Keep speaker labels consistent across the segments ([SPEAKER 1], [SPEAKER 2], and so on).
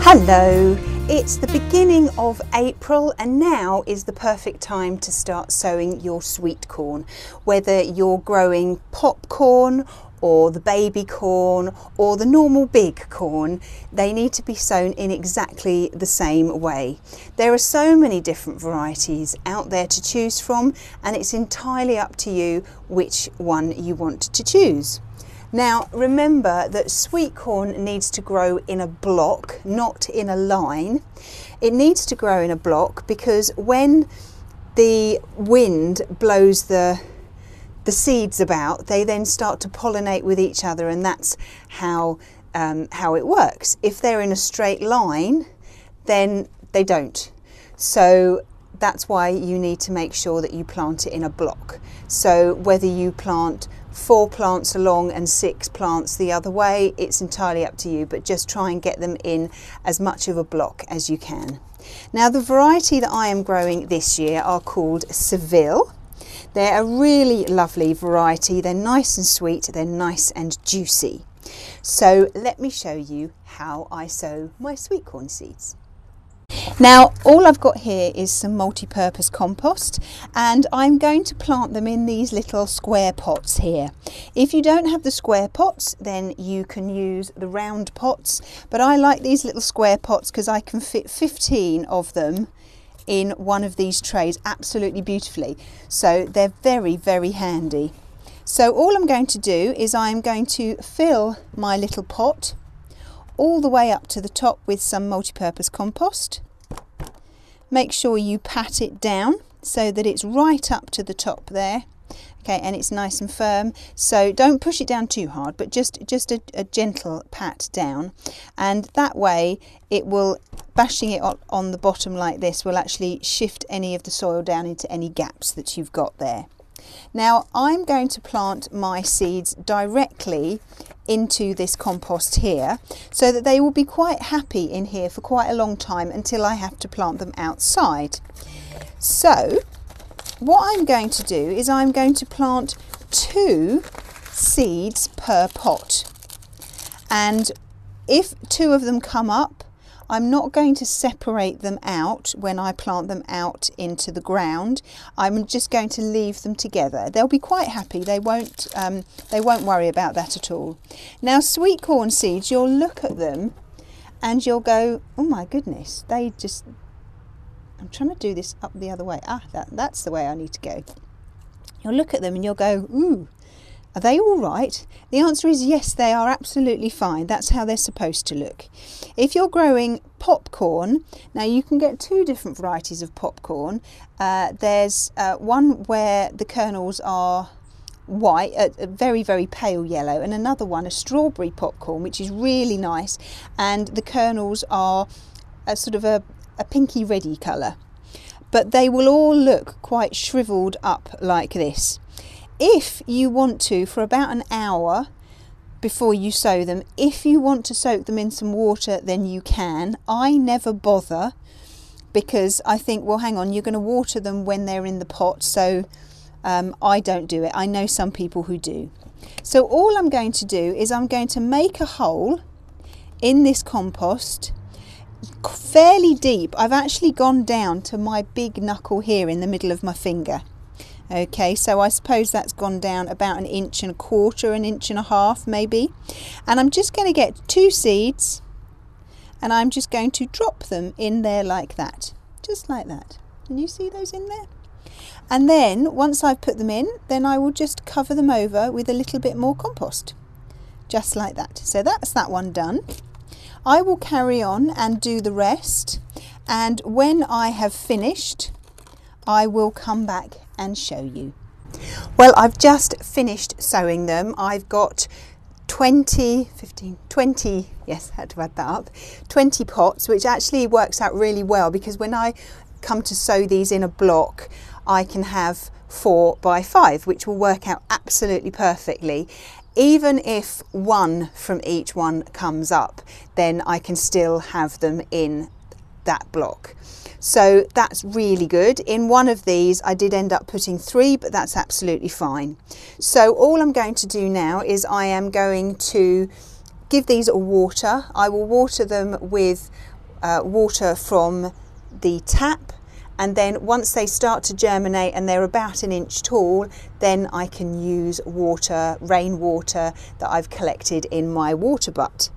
[SPEAKER 1] Hello, it's the beginning of April and now is the perfect time to start sowing your sweet corn. Whether you're growing popcorn or the baby corn or the normal big corn, they need to be sown in exactly the same way. There are so many different varieties out there to choose from, and it's entirely up to you which one you want to choose. Now remember that sweet corn needs to grow in a block, not in a line. It needs to grow in a block because when the wind blows the seeds about, they then start to pollinate with each other, and that's how it works. If they're in a straight line, then they don't. So that's why you need to make sure that you plant it in a block. So whether you plant 4 plants along and 6 plants the other way, it's entirely up to you, but just try and get them in as much of a block as you can. Now the variety that I am growing this year are called Seville. They're a really lovely variety. They're nice and sweet, they're nice and juicy. So let me show you how I sow my sweet corn seeds. Now all I've got here is some multi-purpose compost, and I'm going to plant them in these little square pots here. If you don't have the square pots, then you can use the round pots, but I like these little square pots because I can fit 15 of them in one of these trays absolutely beautifully. So they're very, very handy. So all I'm going to do is I'm going to fill my little pot all the way up to the top with some multi-purpose compost. Make sure you pat it down so that it's right up to the top there. Okay, and it's nice and firm, so don't push it down too hard, but just a gentle pat down, and that way it will, bashing it on the bottom like this will actually shift any of the soil down into any gaps that you've got there. Now I'm going to plant my seeds directly into this compost here so that they will be quite happy in here for quite a long time until I have to plant them outside. So what I'm going to do is I'm going to plant 2 seeds per pot, and if 2 of them come up, I'm not going to separate them out when I plant them out into the ground. I'm just going to leave them together. They'll be quite happy. They won't worry about that at all. Now sweet corn seeds, you'll look at them and you'll go, oh my goodness, they just, I'm trying to do this up the other way. That's the way I need to go. You'll look at them and you'll go, ooh, are they all right? The answer is yes, they are absolutely fine. That's how they're supposed to look. If you're growing popcorn, now you can get 2 different varieties of popcorn. There's one where the kernels are white, a very, very pale yellow, and another one, a strawberry popcorn, which is really nice, and the kernels are a sort of a pinky reddy colour. But they will all look quite shriveled up like this. If you want to, for about an hour before you sow them, if you want to soak them in some water, then you can. I never bother because I think, well, hang on, you're going to water them when they're in the pot, so I don't do it. I know some people who do. So all I'm going to do is I'm going to make a hole in this compost fairly deep. I've actually gone down to my big knuckle here in the middle of my finger. Okay, so I suppose that's gone down about 1.25 inches, 1.5 inches maybe. And I'm just going to get 2 seeds and I'm just going to drop them in there like that. Just like that. Can you see those in there? And then once I've put them in, then I will just cover them over with a little bit more compost. Just like that. So that's that one done. I will carry on and do the rest, and when I have finished I will come back and show you. Well, I've just finished sowing them. I've got 20, yes, had to add that up, 20 pots, which actually works out really well because when I come to sow these in a block, I can have 4 by 5, which will work out absolutely perfectly. Even if 1 from each one comes up, then I can still have them in that block. So that's really good. In one of these I did end up putting 3, but that's absolutely fine. So all I'm going to do now is I am going to give these a water. I will water them with water from the tap, and then once they start to germinate and they're about 1 inch tall, then I can use water, rainwater that I've collected in my water butt.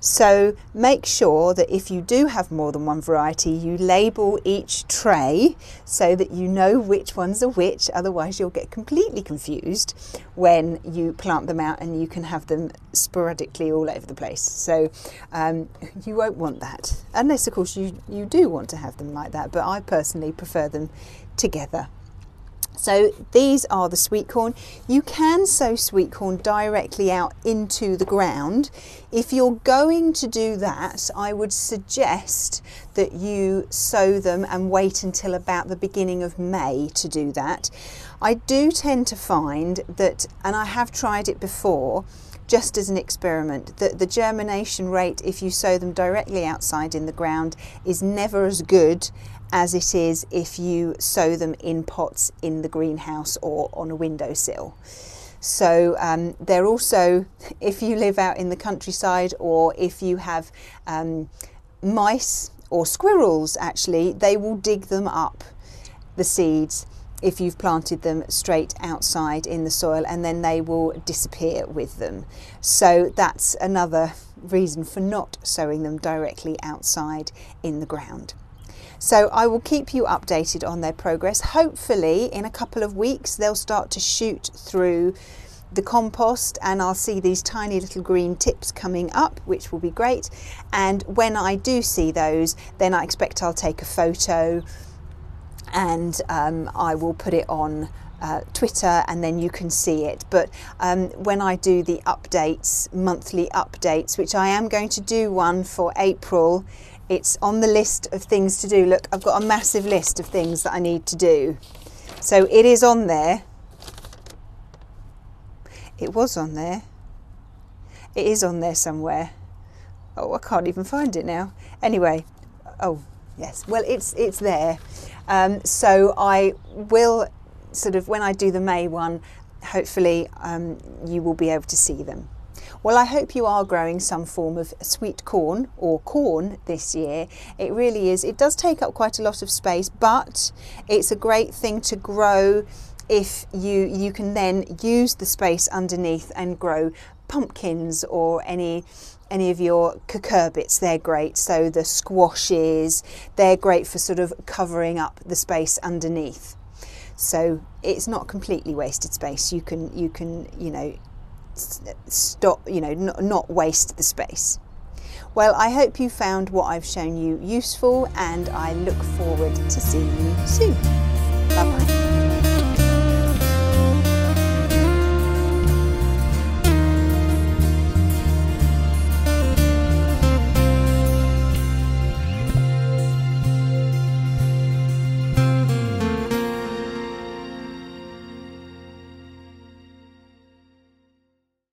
[SPEAKER 1] So make sure that if you do have more than one variety, you label each tray so that you know which ones are which, otherwise you'll get completely confused when you plant them out and you can have them sporadically all over the place. So you won't want that, unless of course you do want to have them like that, but I personally prefer them together. So these are the sweet corn. You can sow sweet corn directly out into the ground. If you're going to do that, I would suggest that you sow them and wait until about the beginning of May to do that. I do tend to find that, and I have tried it before, just as an experiment, that the germination rate, if you sow them directly outside in the ground, is never as good as it is if you sow them in pots in the greenhouse or on a windowsill. So they're also, if you live out in the countryside, or if you have mice or squirrels, actually, they will dig them up, the seeds, if you've planted them straight outside in the soil, and then they will disappear with them. So that's another reason for not sowing them directly outside in the ground. So I will keep you updated on their progress. Hopefully in a couple of weeks they'll start to shoot through the compost and I'll see these tiny little green tips coming up, which will be great. And when I do see those, then I expect I'll take a photo and I will put it on Twitter, and then you can see it. But when I do the updates, monthly updates, which I am going to do one for April, it's on the list of things to do. Look, I've got a massive list of things that I need to do. So it is on there. It was on there. It is on there somewhere. Oh, I can't even find it now. Anyway, oh yes, well it's there. So I will sort of, when I do the May one, hopefully you will be able to see them. Well, I hope you are growing some form of sweet corn or corn this year. It really is. It does take up quite a lot of space, but it's a great thing to grow if you can then use the space underneath and grow pumpkins or any of your cucurbits. They're great. So the squashes, they're great for sort of covering up the space underneath. So it's not completely wasted space. You can stop, not waste the space. Well, I hope you found what I've shown you useful, and I look forward to seeing you soon. Bye bye.